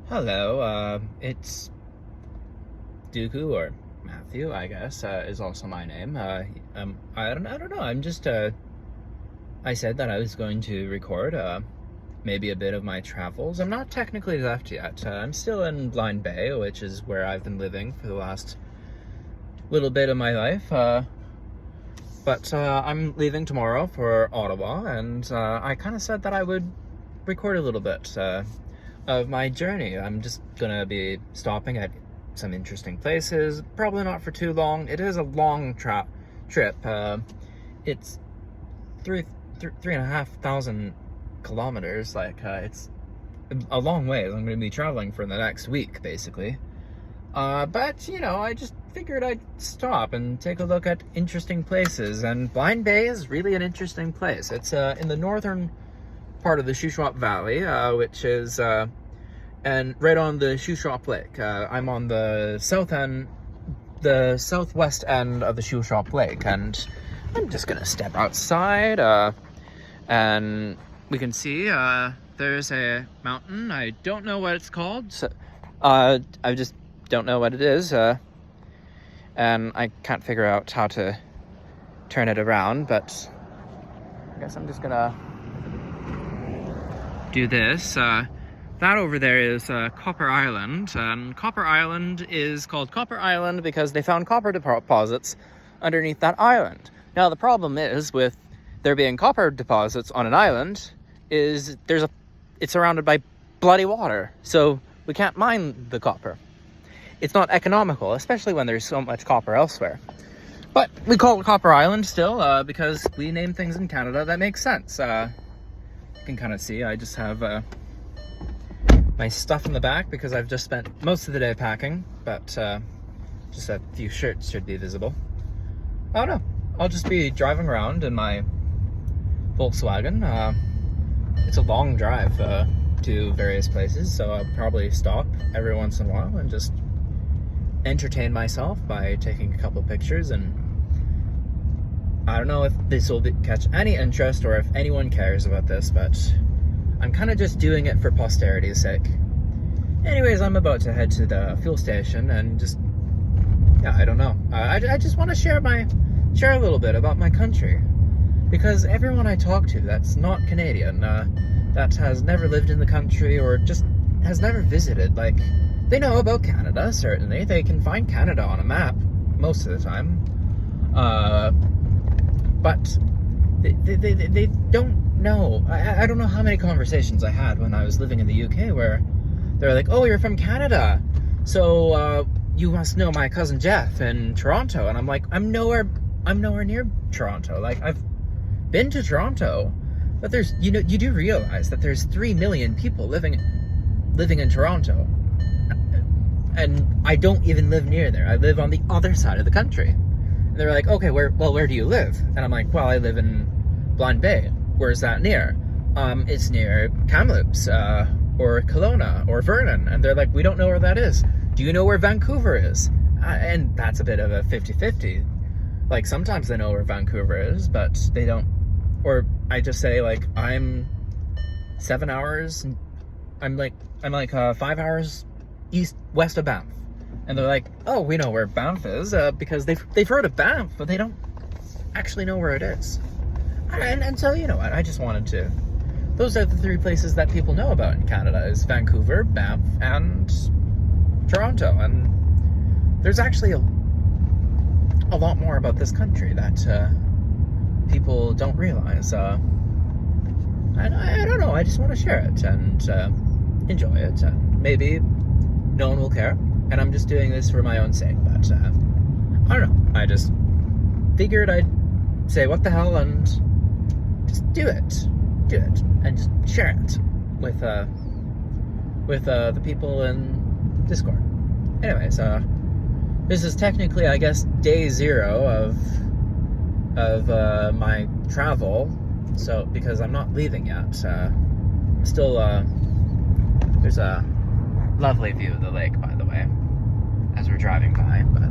Hello, it's Dooku, or Matthew, I guess, is also my name. I don't know. I said that I was going to record, maybe a bit of my travels. I'm not technically left yet. I'm still in Blind Bay, which is where I've been living for the last little bit of my life. But I'm leaving tomorrow for Ottawa, and I kind of said that I would record a little bit of my journey. I'm just gonna be stopping at some interesting places, probably not for too long. It is a long trip. It's three and a half thousand kilometers. It's a long way. I'm gonna be traveling for the next week, basically. But, I just figured I'd stop and take a look at interesting places, and Blind Bay is really an interesting place. It's in the northern part of the Shuswap Valley, which is and right on the Shuswap Lake. I'm on the southwest end of the Shuswap Lake, and I'm just gonna step outside, and we can see there's a mountain. I don't know what it's called. So, I just don't know what it is, and I can't figure out how to turn it around, but I guess I'm just gonna do this. That over there is Copper Island, and Copper Island is called Copper Island because they found copper deposits underneath that island. Now, the problem is with there being copper deposits on an island is it's surrounded by bloody water, so we can't mine the copper. It's not economical, especially when there's so much copper elsewhere. But we call it Copper Island still, because we name things in Canada that make sense. You can kind of see I just have my stuff in the back because I've just spent most of the day packing, but just a few shirts should be visible. I don't know. I'll just be driving around in my Volkswagen. It's a long drive to various places, so I'll probably stop every once in a while and just entertain myself by taking a couple pictures. And I don't know if this will catch any interest or if anyone cares about this, but I'm kind of just doing it for posterity's sake. Anyways, I'm about to head to the fuel station and just, I don't know. I just want to share a little bit about my country, because everyone I talk to that's not Canadian, that has never lived in the country or just has never visited, they know about Canada, certainly. They can find Canada on a map most of the time. But they don't know. I don't know how many conversations I had when I was living in the UK where they're like, "Oh, you're from Canada, so you must know my cousin Jeff in Toronto." And I'm like, I'm nowhere near Toronto. I've been to Toronto, but you do realize that there's 3 million people living in Toronto. And I don't even live near there. I live on the other side of the country. And they're like, "Okay, where do you live?" And I'm like, "Well, I live in Blind Bay." "Where's that near?" It's near Kamloops, or Kelowna, or Vernon." And they're like, "We don't know where that is." "Do you know where Vancouver is?" And that's a bit of a 50-50. Sometimes they know where Vancouver is, but they don't. Or I just say, I'm 7 hours, I'm 5 hours west of Banff. And they're like, "Oh, we know where Banff is," because they've heard of Banff, but they don't actually know where it is. And so, I just wanted to... Those are the 3 places that people know about in Canada, is Vancouver, Banff, and Toronto. And there's actually a lot more about this country that people don't realize. And I don't know, I just want to share it and enjoy it, and maybe no one will care, and I'm just doing this for my own sake, but I don't know, I just figured I'd say what the hell and just do it, and just share it with the people in Discord. Anyways, this is technically, I guess, day 0 of my travel, so because I'm not leaving yet. I'm still there's a lovely view of the lake, by the way, as we're driving by, but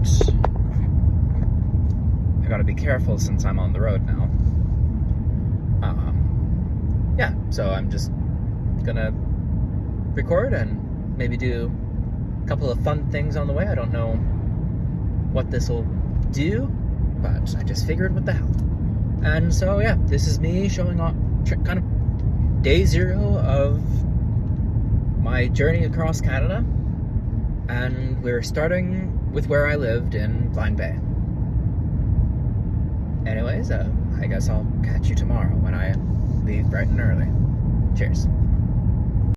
I gotta be careful since I'm on the road now. Yeah, so I'm just gonna record and maybe do a couple of fun things on the way. I don't know what this will do, but I just figured, what the hell. And so, yeah, this is me showing off kind of day 0 of my journey across Canada. And we're starting with where I lived in Blind Bay. Anyways, I guess I'll catch you tomorrow when I leave bright and early. Cheers.